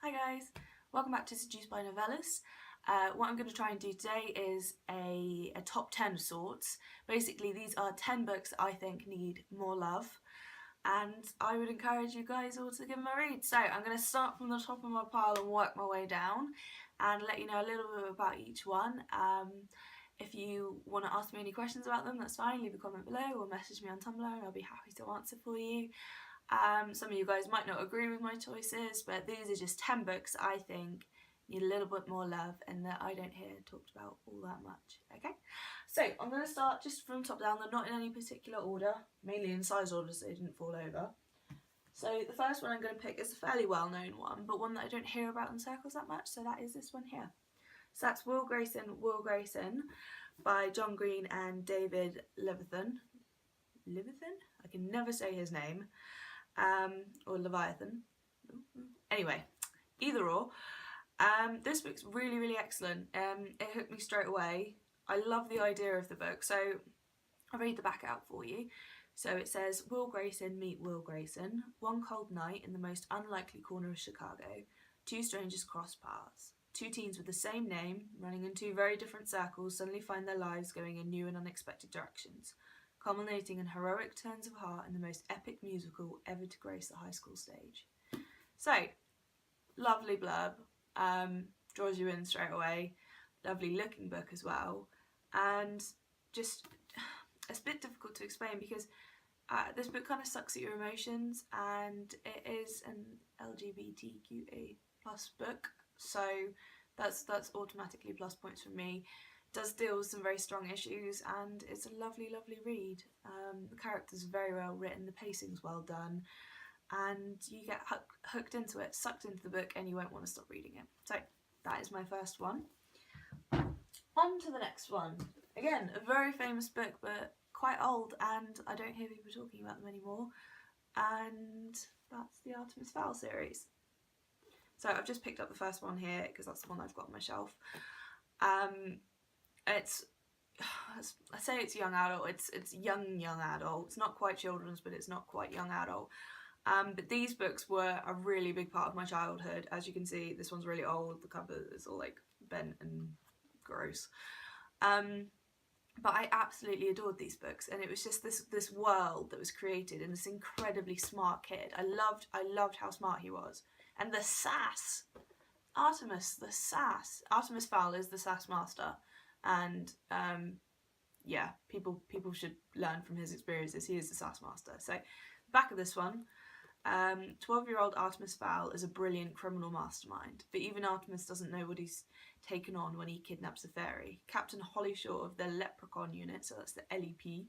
Hi guys, welcome back to Seduced by Novellas. What I'm going to try and do today is a top 10 of sorts. Basically these are 10 books that I think need more love and I would encourage you guys all to give them a read. So I'm going to start from the top of my pile and work my way down and let you know a little bit about each one. If you want to ask me any questions about them, that's fine, leave a comment below or message me on Tumblr and I'll be happy to answer for you. Some of you guys might not agree with my choices, but these are just 10 books I think need a little bit more love and that I don't hear talked about all that much. Okay, so I'm going to start just from top down. They're not in any particular order, mainly in size order so they didn't fall over. So the first one I'm going to pick is a fairly well known one, but one that I don't hear about in circles that much, so that is this one here. So that's Will Grayson by John Green and David Levithan. I can never say his name. Or Leviathan. Anyway, either or. This book's really excellent. It hooked me straight away. I love the idea of the book, so I'll read the back out for you. So it says, Will Grayson meet Will Grayson. One cold night in the most unlikely corner of Chicago, two strangers cross paths. Two teens with the same name, running in two very different circles, suddenly find their lives going in new and unexpected directions, culminating in heroic turns of heart and the most epic musical ever to grace the high school stage. So, lovely blurb, draws you in straight away, lovely looking book as well, and just, it's a bit difficult to explain because this book kind of sucks at your emotions and it is an LGBTQA plus book, so that's automatically plus points for me. Does deal with some very strong issues and it's a lovely read. The characters are very well written, the pacing's well done and you get hooked into it, sucked into the book and you won't want to stop reading it. So that is my first one. On to the next one. Again, a very famous book but quite old and I don't hear people talking about them anymore, and that's the Artemis Fowl series. So I've just picked up the first one here because that's the one I've got on my shelf. It's, I say it's young adult, it's young adult. It's not quite children's, but it's not quite young adult. But these books were a really big part of my childhood. As you can see, this one's really old, the cover is all like bent and gross. But I absolutely adored these books and it was just this world that was created in this incredibly smart kid. I loved how smart he was. And the sass! Artemis Fowl is the sass master. And yeah, people should learn from his experiences. He is the sass master. So, back of this one, 12-year-old Artemis Fowl is a brilliant criminal mastermind, but even Artemis doesn't know what he's taken on when he kidnaps a fairy. Captain Hollyshaw of the Leprechaun Unit, so that's the LEP.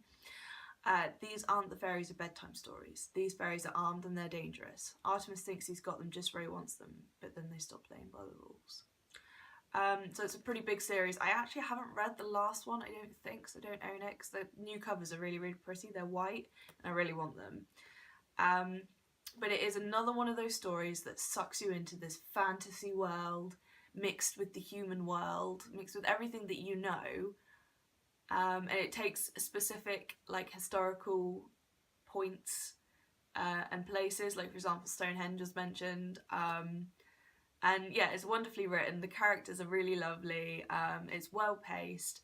These aren't the fairies of bedtime stories. These fairies are armed and they're dangerous. Artemis thinks he's got them just where he wants them, but then they stop playing by the rules. So it's a pretty big series. I actually haven't read the last one, I don't think, because I don't own it, because the new covers are really pretty. They're white, and I really want them. But it is another one of those stories that sucks you into this fantasy world, mixed with the human world, mixed with everything that you know. And it takes specific, like, historical points and places, like, for example, Stonehenge was mentioned. And yeah, it's wonderfully written, the characters are really lovely, it's well paced.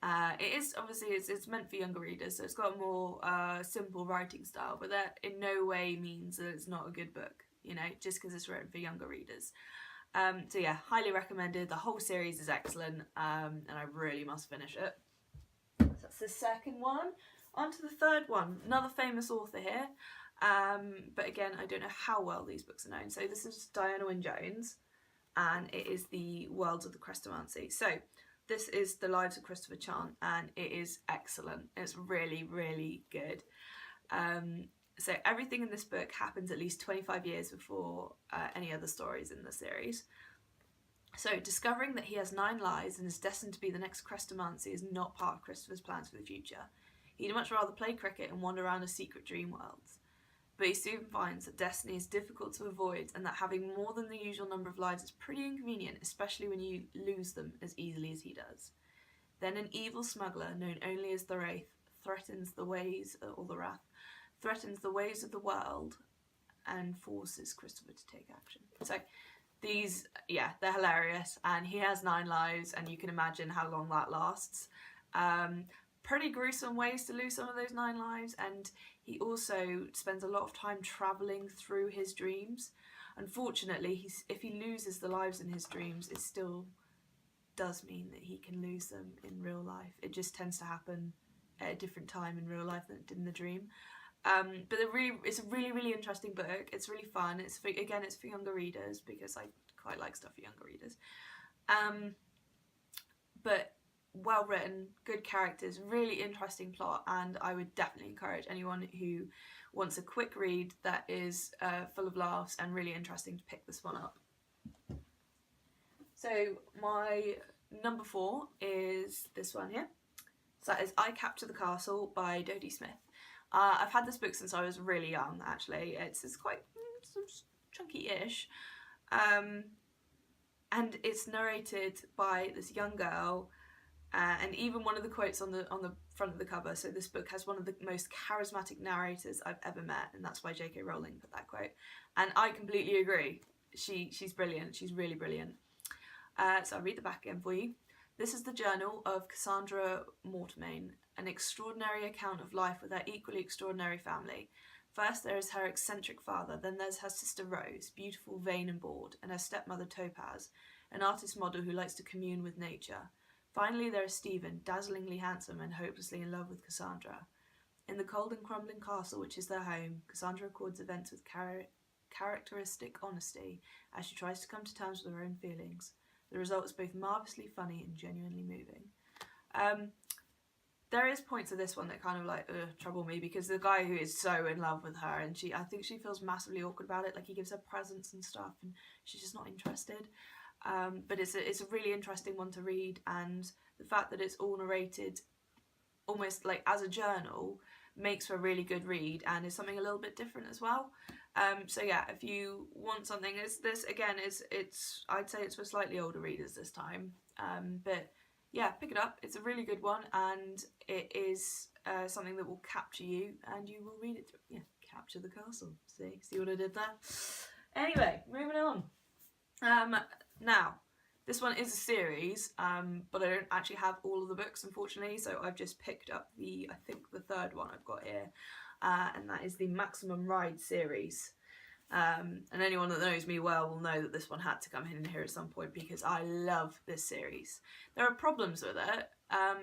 It is, obviously, it's meant for younger readers, so it's got a more simple writing style, but that in no way means that it's not a good book, you know, just because it's written for younger readers. So yeah, highly recommended, the whole series is excellent, and I really must finish it. So that's the second one. On to the third one, another famous author here. But again, I don't know how well these books are known. So this is Diana Wynne Jones, and it is the Worlds of the Chrestomanci. So this is the Lives of Christopher Chant, and it is excellent. It's really good. So everything in this book happens at least 25 years before any other stories in the series. So discovering that he has 9 lives and is destined to be the next Chrestomanci is not part of Christopher's plans for the future. He'd much rather play cricket and wander around a secret dream worlds. But he soon finds that destiny is difficult to avoid and that having more than the usual number of lives is pretty inconvenient, especially when you lose them as easily as he does. Then an evil smuggler, known only as the Wraith, threatens the ways of the world and forces Christopher to take action. So These, yeah, they're hilarious, and he has 9 lives, and you can imagine how long that lasts. Pretty gruesome ways to lose some of those 9 lives, and he also spends a lot of time travelling through his dreams. Unfortunately, if he loses the lives in his dreams, it still does mean that he can lose them in real life. It just tends to happen at a different time in real life than it did in the dream. But it's a really interesting book. It's really fun. It's for younger readers, because I quite like stuff for younger readers. But well written, good characters, really interesting plot, and I would definitely encourage anyone who wants a quick read that is full of laughs and really interesting to pick this one up. So my number 4 is this one here. So that is I Capture the Castle by Jodie Smith. I've had this book since I was really young, actually. It's quite chunky-ish. And it's narrated by this young girl, and even one of the quotes on the front of the cover, so this book has one of the most charismatic narrators I've ever met, and that's why J.K. Rowling put that quote. And I completely agree. She's brilliant. She's really brilliant. So I'll read the back again for you. This is the journal of Cassandra Mortmain, an extraordinary account of life with her equally extraordinary family. First there is her eccentric father, then there's her sister Rose, beautiful, vain and bored, and her stepmother Topaz, an artist model who likes to commune with nature. Finally there is Stephen, dazzlingly handsome and hopelessly in love with Cassandra. In the cold and crumbling castle which is their home, Cassandra records events with characteristic honesty as she tries to come to terms with her own feelings. The result is both marvellously funny and genuinely moving. There is points of this one that kind of like trouble me, because the guy who is so in love with her, and I think she feels massively awkward about it. Like, he gives her presents and stuff, and she's just not interested. But it's a really interesting one to read, and the fact that it's all narrated almost like as a journal makes for a really good read, and is something a little bit different as well. So yeah, if you want something, this again it's I'd say it's for slightly older readers this time. But yeah, pick it up. It's a really good one, and it is something that will capture you, and you will read it through. Yeah, capture the castle. See what I did there? Anyway, moving on. Now, this one is a series, but I don't actually have all of the books, unfortunately, so I've just picked up I think the 3rd one I've got here, and that is the Maximum Ride series. And anyone that knows me well will know that this one had to come in here at some point, because I love this series. There are problems with it,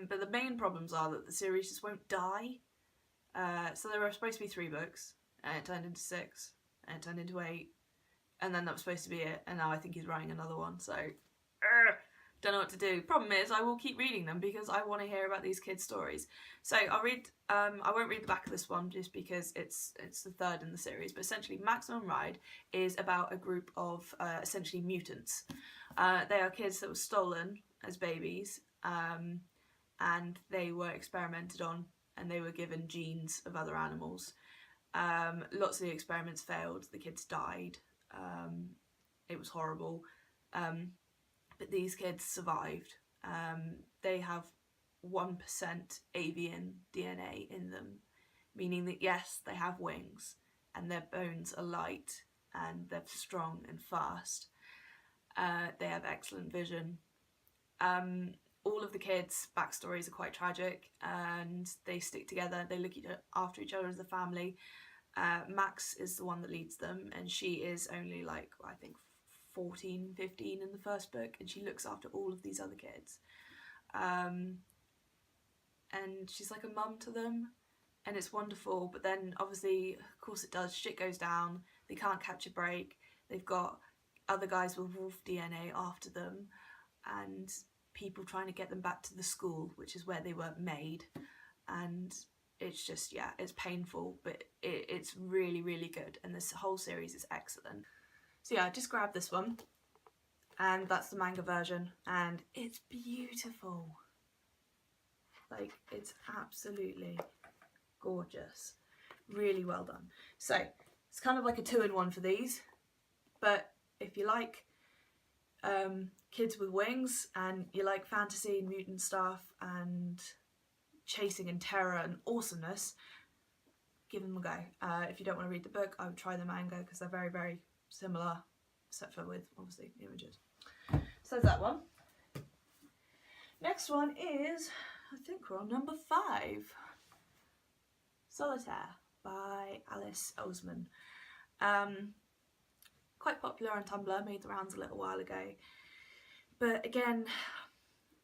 but the main problems are that the series just won't die. So there were supposed to be 3 books, and it turned into 6, and it turned into 8, and then that was supposed to be it, and now I think he's writing another one, so don't know what to do. Problem is, I will keep reading them because I want to hear about these kids' stories. So I'll read. I won't read the back of this one just because it's the 3rd in the series. But essentially, Maximum Ride is about a group of essentially mutants. They are kids that were stolen as babies, and they were experimented on, and they were given genes of other animals. Lots of the experiments failed. The kids died. It was horrible. But these kids survived. They have 1% avian DNA in them, meaning that yes, they have wings, and their bones are light, and they're strong and fast. They have excellent vision. All of the kids' backstories are quite tragic, and they stick together. They look after each other as a family. Max is the one that leads them, and she is only like, I think, 14, 15 in the first book, and she looks after all of these other kids. And she's like a mum to them, and it's wonderful. But then obviously, of course it does, shit goes down. They can't catch a break. They've got other guys with wolf DNA after them, and people trying to get them back to the school, which is where they were made. And it's just, yeah, it's painful, but it's really, really good. And this whole series is excellent. So yeah, I just grabbed this one, and that's the manga version, and it's beautiful. Like, it's absolutely gorgeous. Really well done. So, it's kind of like a 2-in-1 for these, but if you like kids with wings, and you like fantasy and mutant stuff, and chasing and terror and awesomeness, give them a go. If you don't want to read the book, I would try the manga, because they're very, very similar, except for with, obviously, images. So there's that one. Next one is, I think we're on number 5. Solitaire by Alice Oseman. Quite popular on Tumblr, made the rounds a little while ago. But again,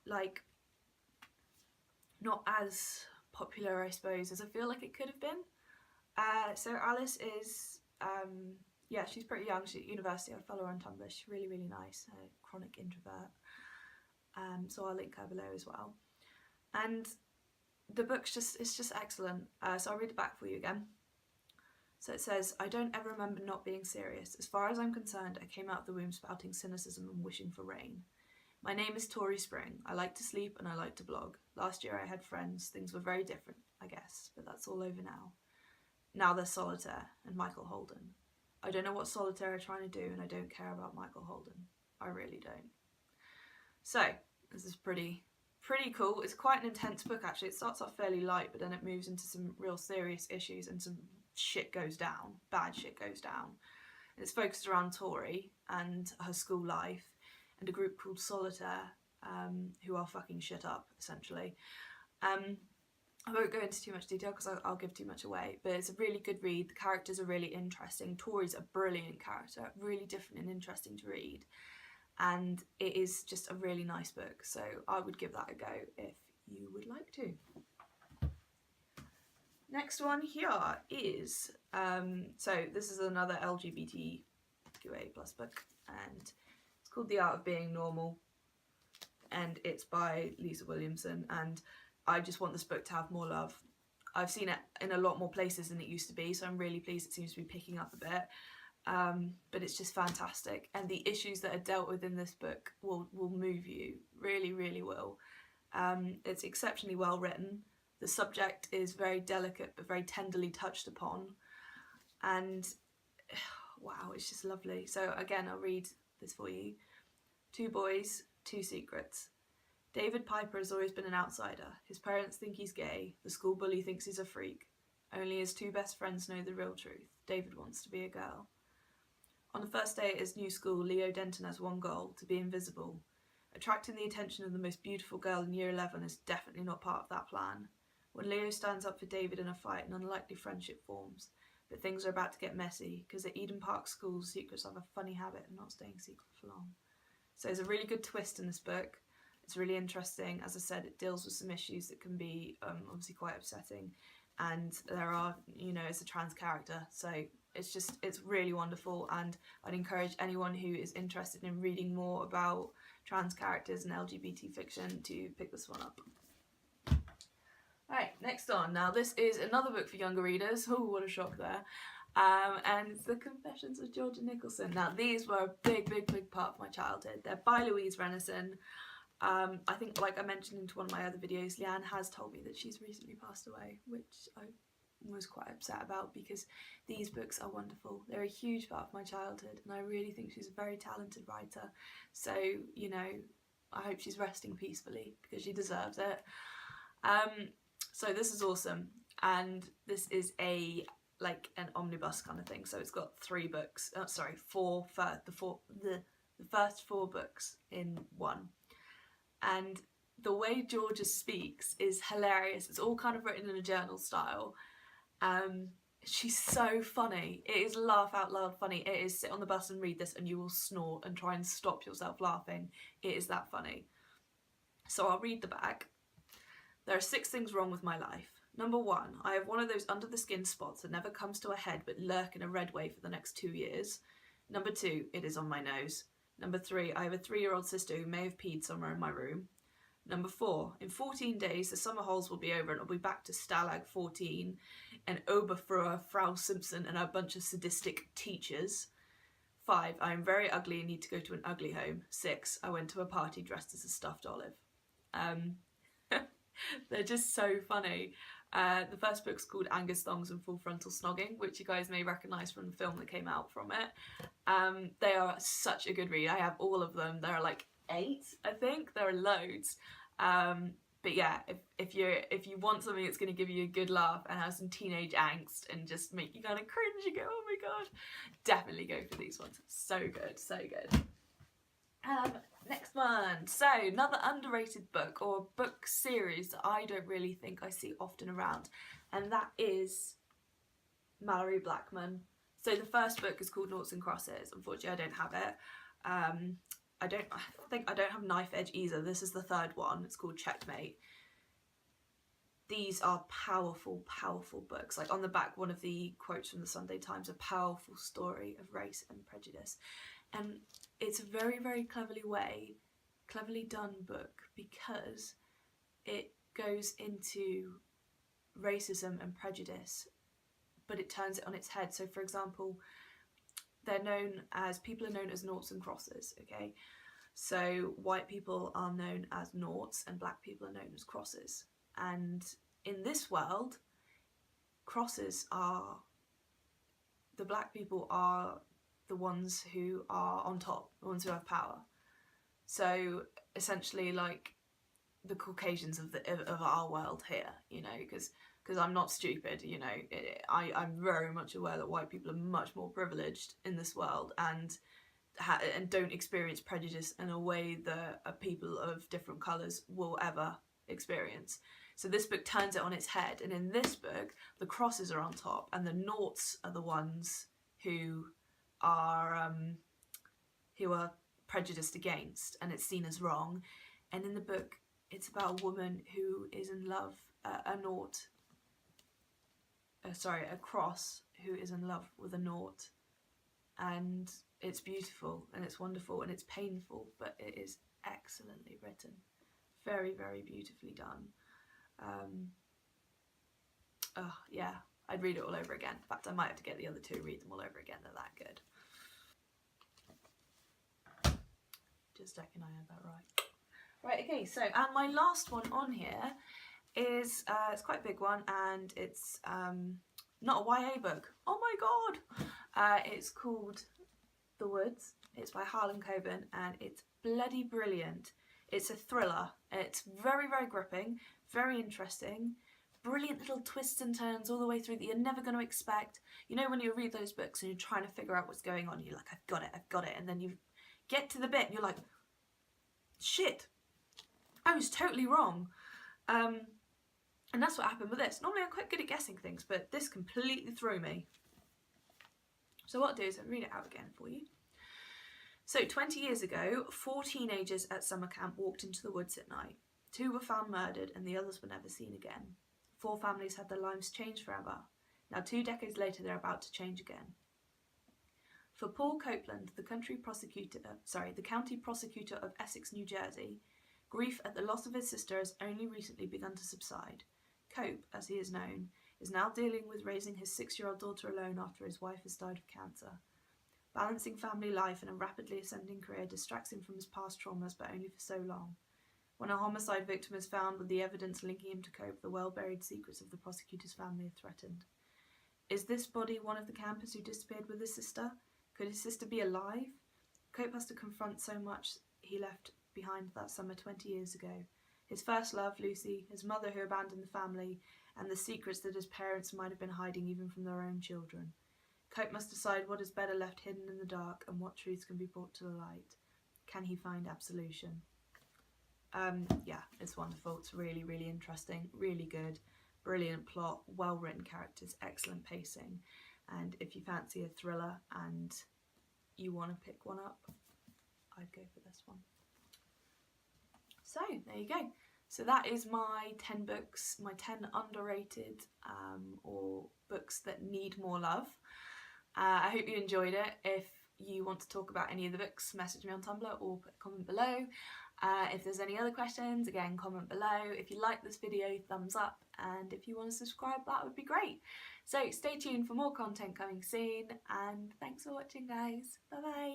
like, not as popular, I suppose, as I feel like it could have been. So Alice is, yeah, she's pretty young. She's at university. I follow her on Tumblr. She's really, really nice. A chronic introvert. So I'll link her below as well. And the book's it's just excellent. So I'll read it back for you again. So it says, I don't ever remember not being serious. As far as I'm concerned, I came out of the womb spouting cynicism and wishing for rain. My name is Tori Spring. I like to sleep and I like to blog. Last year I had friends. Things were very different, I guess, but that's all over now. Now there's Solitaire and Michael Holden. I don't know what Solitaire are trying to do, and I don't care about Michael Holden. I really don't. So, this is pretty cool. It's quite an intense book, actually. It starts off fairly light, but then it moves into some real serious issues and some shit goes down. Bad shit goes down. And it's focused around Tori and her school life and a group called Solitaire, who are fucking shit up, essentially. I won't go into too much detail because I'll give too much away, but it's a really good read. The characters are really interesting. Tori's a brilliant character, really different and interesting to read. And it is just a really nice book, so I would give that a go if you would like to. Next one here is, so this is another LGBTQA+ book, and it's called The Art of Being Normal, and it's by Lisa Williamson, and I just want this book to have more love. I've seen it in a lot more places than it used to be, so I'm really pleased it seems to be picking up a bit. But it's just fantastic, and the issues that are dealt with in this book will move you, really, really will. It's exceptionally well written. The subject is very delicate but very tenderly touched upon, and wow, it's just lovely. So again, I'll read this for you. 2 boys, 2 secrets. David Piper has always been an outsider. His parents think he's gay. The school bully thinks he's a freak. Only his 2 best friends know the real truth. David wants to be a girl. On the first day at his new school, Leo Denton has one goal: to be invisible. Attracting the attention of the most beautiful girl in year 11 is definitely not part of that plan. When Leo stands up for David in a fight, an unlikely friendship forms. But things are about to get messy, because at Eden Park School, secrets have a funny habit of not staying secret for long. So there's a really good twist in this book. It's really interesting. As I said, it deals with some issues that can be obviously quite upsetting. And there are, you know, it's a trans character. So it's really wonderful. And I'd encourage anyone who is interested in reading more about trans characters and LGBT fiction to pick this one up. Alright, next on. Now this is another book for younger readers. Oh, what a shock there. And it's The Confessions of Jodie Nicholson. Now these were a big part of my childhood. They're by Louise Renison. I think, like I mentioned into one of my other videos, Leanne has told me that she's recently passed away, which I was quite upset about because these books are wonderful. They're a huge part of my childhood, and I really think she's a very talented writer. So, you know, I hope she's resting peacefully because she deserves it. So this is awesome, and this is like an omnibus kind of thing. So it's got 3 books. The first 4 books in one. And the way Georgia speaks is hilarious. It's all kind of written in a journal style. She's so funny. It is laugh out loud funny. It is sit on the bus and read this and you will snort and try and stop yourself laughing. It is that funny. So I'll read the back. There are 6 things wrong with my life. Number 1, I have one of those under the skin spots that never comes to a head but lurk in a red way for the next 2 years. Number 2, it is on my nose. Number 3, I have a 3-year-old sister who may have peed somewhere in my room. Number 4, in 14 days the summer holes will be over and I'll be back to Stalag 14 and Oberfrau, Frau Simpson and a bunch of sadistic teachers. 5, I am very ugly and need to go to an ugly home. 6, I went to a party dressed as a stuffed olive. They're just so funny. The first book's called Angus Thongs and Full Frontal Snogging, which you guys may recognise from the film that came out from it. They are such a good read. I have all of them. There are like 8, I think. There are loads. But But yeah, if you want something that's going to give you a good laugh and have some teenage angst and just make you kind of cringe and go, oh my god, definitely go for these ones. So good, so good. Next one. So another underrated book, or book series that I don't really think I see often around, and that is Mallory Blackman. So the first book is called Noughts and Crosses. Unfortunately, I don't have it. I think I don't have Knife Edge either. This is the third one. It's called Checkmate. These are powerful, powerful books. Like on the back, one of the quotes from the Sunday Times, a powerful story of race and prejudice. And it's a very, very cleverly done book, because it goes into racism and prejudice, but it turns it on its head. So for example, people are known as noughts and crosses, okay? So white people are known as noughts and black people are known as crosses. And in this world, the black people are the ones who are on top, the ones who have power. So essentially, like the Caucasians of our world here, you know, because I'm not stupid, you know. I'm very much aware that white people are much more privileged in this world and don't experience prejudice in a way that people of different colours will ever experience. So this book turns it on its head, and in this book, the crosses are on top, and the noughts are the ones who are prejudiced against, and it's seen as wrong. And in the book, it's about a woman who is in love, a cross who is in love with a nought, and it's beautiful and it's wonderful and it's painful, but it is excellently written, very, very beautifully done. Yeah, I'd read it all over again. In fact, I might have to get the other two, read them all over again. They're that good. Just checking I had that right. Right, okay, so, and my last one on here is, it's quite a big one, and it's not a YA book. Oh my god! It's called The Woods. It's by Harlan Coben, and it's bloody brilliant. It's a thriller. It's very, very gripping, very interesting, brilliant little twists and turns all the way through that you're never going to expect. You know when you read those books and you're trying to figure out what's going on, you're like, I've got it, and then you get to the bit and you're like, shit, I was totally wrong. And that's what happened with this. Normally I'm quite good at guessing things, but this completely threw me. So what I'll do is I'll read it out again for you. So 20 years ago, 4 teenagers at summer camp walked into the woods at night. 2 were found murdered and the others were never seen again. 4 families had their lives changed forever. Now 2 decades later, they're about to change again. For Paul Copeland, the county prosecutor of Essex, New Jersey, grief at the loss of his sister has only recently begun to subside. Cope, as he is known, is now dealing with raising his 6-year-old daughter alone after his wife has died of cancer. Balancing family life and a rapidly ascending career distracts him from his past traumas, but only for so long. When a homicide victim is found with the evidence linking him to Cope, the well-buried secrets of the prosecutor's family are threatened. Is this body one of the campers who disappeared with his sister? Could his sister be alive? Cope has to confront so much he left behind that summer 20 years ago. His first love, Lucy, his mother who abandoned the family, and the secrets that his parents might have been hiding even from their own children. Cope must decide what is better left hidden in the dark and what truths can be brought to the light. Can he find absolution? Yeah, it's wonderful. It's really, really interesting, really good, brilliant plot, well-written characters, excellent pacing. And if you fancy a thriller and you want to pick one up, I'd go for this one. So there you go. So that is my 10 books, my 10 underrated or books that need more love. I hope you enjoyed it. If you want to talk about any of the books, message me on Tumblr or put a comment below. If there's any other questions, again, comment below. If you like this video, thumbs up. And if you want to subscribe, that would be great. So stay tuned for more content coming soon. And thanks for watching, guys. Bye-bye.